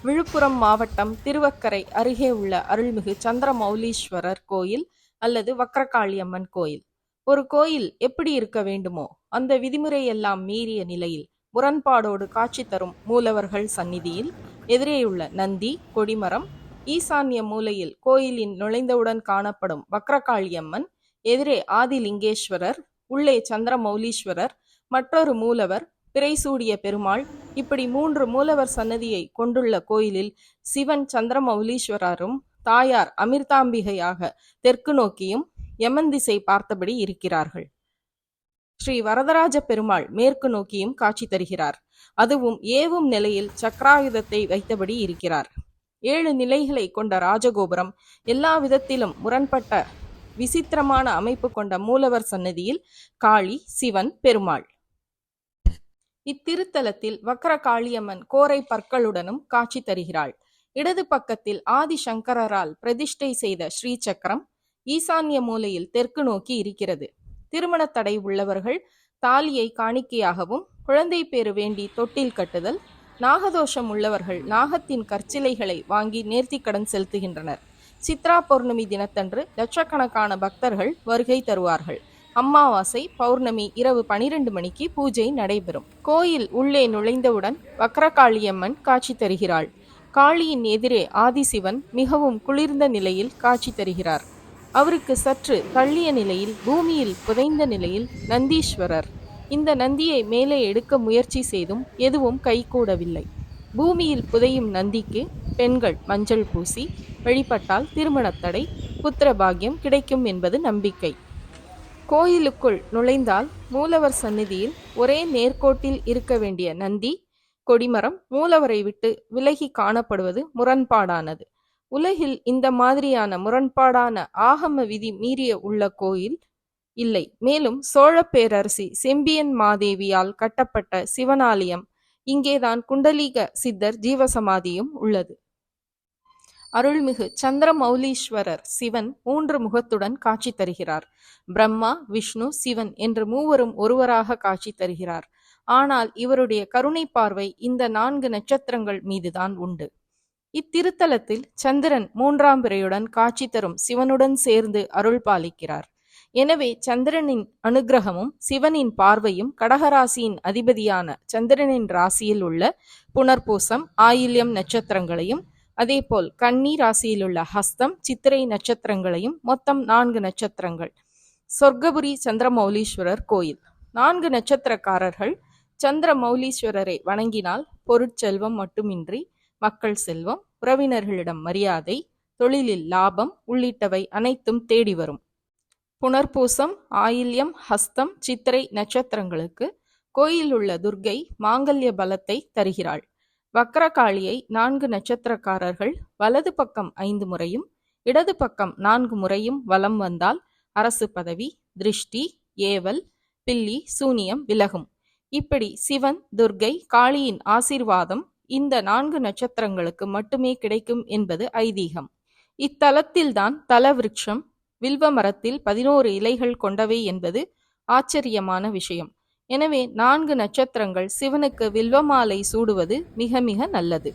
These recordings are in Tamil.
விழுப்புரம் மாவட்டம் திருவக்கரை அருகே உள்ள அருள்மிகு சந்திரமௌலீஸ்வரர் கோயில் அல்லது வக்ரகாளியம்மன் கோயில். ஒரு கோயில் எப்படி இருக்க வேண்டுமோ அந்த விதிமுறை எல்லாம் மீறிய நிலையில் முரண்பாடோடு காட்சி தரும் மூலவர்கள் சந்நிதியில் எதிரேயுள்ள நந்தி, கொடிமரம், ஈசான்ய மூலையில் கோயிலின் நுழைந்தவுடன் காணப்படும் வக்ரகாளியம்மன், எதிரே ஆதிலிங்கேஸ்வரர், உள்ளே சந்திரமௌலீஸ்வரர், மற்றொரு மூலவர், பிறைசூடிய பெருமாள், இப்படி 3 மூலவர் சன்னதியை கொண்டுள்ள கோயிலில் சிவன் சந்திரமௌலீஸ்வரரும் தாயார் அமிர்தாம்பிகையாக தெற்கு நோக்கியும் யமன் திசை பார்த்தபடி இருக்கிறார்கள். ஸ்ரீ வரதராஜ பெருமாள் மேற்கு நோக்கியும் காட்சி தருகிறார். அதுவும் ஏவும் நிலையில் சக்கராயுதத்தை வைத்தபடி இருக்கிறார். 7 நிலைகளை கொண்ட ராஜகோபுரம், எல்லா விதத்திலும் முரண்பட்ட விசித்திரமான அமைப்பு கொண்ட மூலவர் சன்னதியில் காளி, சிவன், பெருமாள். இத்திருத்தலத்தில் வக்ரகாளியம்மன் கோரை பற்களுடனும் காட்சி தருகிறாள். இடது பக்கத்தில் ஆதிசங்கரால் பிரதிஷ்டை செய்த ஸ்ரீசக்கரம் ஈசான்ய மூலையில் தெற்கு நோக்கி இருக்கிறது. திருமண தடை உள்ளவர்கள் தாலியை காணிக்கையாகவும், குழந்தை பேறு வேண்டி தொட்டில் கட்டுதல், நாகதோஷம் உள்ளவர்கள் நாகத்தின் கற்சிலைகளை வாங்கி நேர்த்திக்கடன் செலுத்துகின்றனர். சித்ரா பௌர்ணமி தினத்தன்று லட்சக்கணக்கான பக்தர்கள் வருகை தருவார்கள். அமாவாசை, பௌர்ணமி இரவு 12 மணிக்கு பூஜை நடைபெறும். கோயில் உள்ளே நுழைந்தவுடன் வக்ரகாளியம்மன் காட்சி தருகிறாள். காளியின் எதிரே ஆதிசிவன் மிகவும் குளிர்ந்த நிலையில் காட்சி தருகிறார். அவருக்கு சற்று தள்ளிய நிலையில் பூமியில் புதைந்த நிலையில் நந்தீஸ்வரர். இந்த நந்தியை மேலே எடுக்க முயற்சி செய்தும் எதுவும் கைகூடவில்லை. பூமியில் புதையும் நந்திக்கு பெண்கள் மஞ்சள் பூசி வழிபட்டால் திருமணத்தடை, புத்திர பாக்கியம் கிடைக்கும் என்பது நம்பிக்கை. கோயிலுக்குள் நுழைந்தால் மூலவர் சந்நிதியில் ஒரே நேர்கோட்டில் இருக்க வேண்டிய நந்தி, கொடிமரம் மூலவரை விட்டு விலகி காணப்படுவது முரண்பாடானது. உலகில் இந்த மாதிரியான முரண்பாடான ஆகம விதி மீறிய உள்ள கோயில் இல்லை. மேலும் சோழ பேரரசி செம்பியன் மாதேவியால் கட்டப்பட்ட சிவனாலயம், இங்கேதான் குண்டலீக சித்தர் ஜீவசமாதியும் உள்ளது. அருள்மிகு சந்திரமௌலீஸ்வரர் சிவன் 3 முகத்துடன் காட்சி தருகிறார். பிரம்மா, விஷ்ணு, சிவன் என்று மூவரும் ஒருவராக காட்சி தருகிறார். ஆனால் இவருடைய கருணை பார்வை இந்த 4 நட்சத்திரங்கள் மீதுதான் உண்டு. இத்திருத்தலத்தில் சந்திரன் 3ஆம் பிறையுடன் காட்சி தரும் சிவனுடன் சேர்ந்து அருள் பாலிக்கிறார். எனவே சந்திரனின் அனுகிரகமும் சிவனின் பார்வையும் கடகராசியின் அதிபதியான சந்திரனின் ராசியில் உள்ள புனர்பூசம், ஆயில்யம் நட்சத்திரங்களையும், அதேபோல் கன்னி ராசியில் உள்ள ஹஸ்தம், சித்திரை நட்சத்திரங்களையும், மொத்தம் 4 நட்சத்திரங்கள். சொர்க்கபுரி சந்திரமௌலீஸ்வரர் கோயில். 4 நட்சத்திரக்காரர்கள் சந்திரமௌலீஸ்வரரை வணங்கினால் பொருட்செல்வம் மட்டுமின்றி மக்கள் செல்வம், உறவினர்களிடம் மரியாதை, தொழிலில் லாபம் உள்ளிட்டவை அனைத்தும் தேடி வரும். புனர்பூசம், ஆயில்யம், ஹஸ்தம், சித்திரை நட்சத்திரங்களுக்கு கோயில் உள்ள துர்க்கை மாங்கல்ய பலத்தை தருகிறாள். வக்ரகாளியை 4 நட்சத்திரக்காரர்கள் வலது பக்கம் 5 முறையும் இடது பக்கம் 4 முறையும் வலம் வந்தால் அரசு பதவி, திருஷ்டி, ஏவல், பில்லி, சூனியம் விலகும். இப்படி சிவன், துர்க்கை, காளியின் ஆசீர்வாதம் இந்த 4 நட்சத்திரங்களுக்கு மட்டுமே கிடைக்கும் என்பது ஐதீகம். இத்தலத்தில்தான் தல விருட்சம் வில்வ மரத்தில் 11 இலைகள் கொண்டவை என்பது ஆச்சரியமான விஷயம். எனவே 4 நட்சத்திரங்கள் சிவனுக்கு வில்வமாலை சூடுவது மிக மிக நல்லது.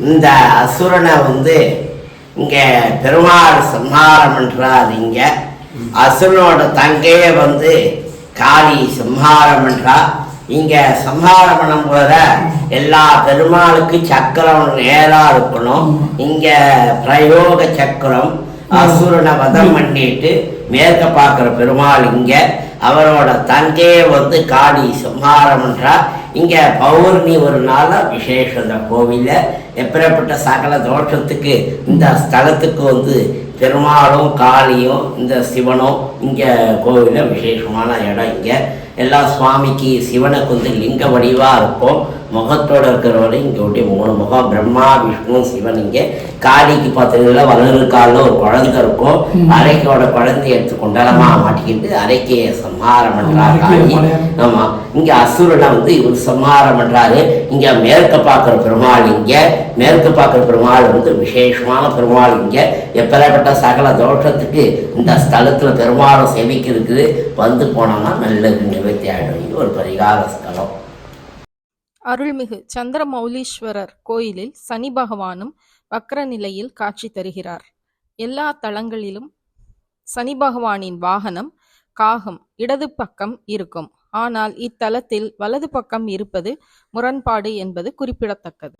இந்த அசுரனை இங்க பெருமாள் சம்ஹாரம் பண்றார். இங்க அசுரனோட தங்கைய காளி சம்ஹாரம் பண்றா. இங்க சம்ஹாரம் பண்ணும் போத எல்லா பெருமாளுக்கு சக்கரம் நேரா இருக்கணும். இங்க பிரயோக சக்கரம் அசுரனை வதம் பண்ணிட்டு மேற்க பார்க்கிற பெருமாள் இங்க அவரோட தங்கையை காளி சம்ஹாரம் பண்றா. இங்க பௌர்ணமி ஒரு நாள் விசேஷம். இந்த கோவில எப்பேற்பட்ட சகல தோஷத்துக்கு இந்த ஸ்தலத்துக்கு பெருமாளும் காளியும் இந்த சிவனும் இங்க கோவில விசேஷமான இடம். இங்க எல்லா சுவாமிக்கு சிவனுக்கு லிங்க வடிவா இருக்கும். முகத்தோட இருக்கிறவரை இங்கே 3 முகம், பிரம்மா, விஷ்ணு, சிவன். இங்கே காளிக்கு பார்த்தீங்கன்னா வலது காலில் ஒரு குழந்தை இருக்கும். அரைக்கோட குழந்தைய எடுத்து கொண்டலமா மாட்டிக்கிட்டு அரைக்கையை சம்ஹாரம் பண்றா காளி. ஆமா, இங்க அசுரனை வந்து இவர் சம்ஹாரம் பண்றாரு. இங்க மேற்கு பார்க்கிற பெருமாள், இங்க மேற்கு பார்க்கிற பெருமாள் வந்து விசேஷமான பெருமாள். இங்க எப்பேற்பட்ட சகல தோஷத்துக்கு இந்த ஸ்தலத்துல பெருமாளை சேவிக்க இருக்குது. வந்து போனோம்னா நல்லது நிவர்த்தி ஆயிடும். இது ஒரு பரிகார ஸ்தலம். அருள்மிகு சந்திரமௌலீஸ்வரர் கோயிலில் சனி பகவானும் வக்ர நிலையில் காட்சி தருகிறார். எல்லா தலங்களிலும் சனி பகவானின் வாகனம் காகம் இடது பக்கம் இருக்கும். ஆனால் இத்தலத்தில் வலது பக்கம் இருப்பது முரண்பாடு என்பது குறிப்பிடத்தக்கது.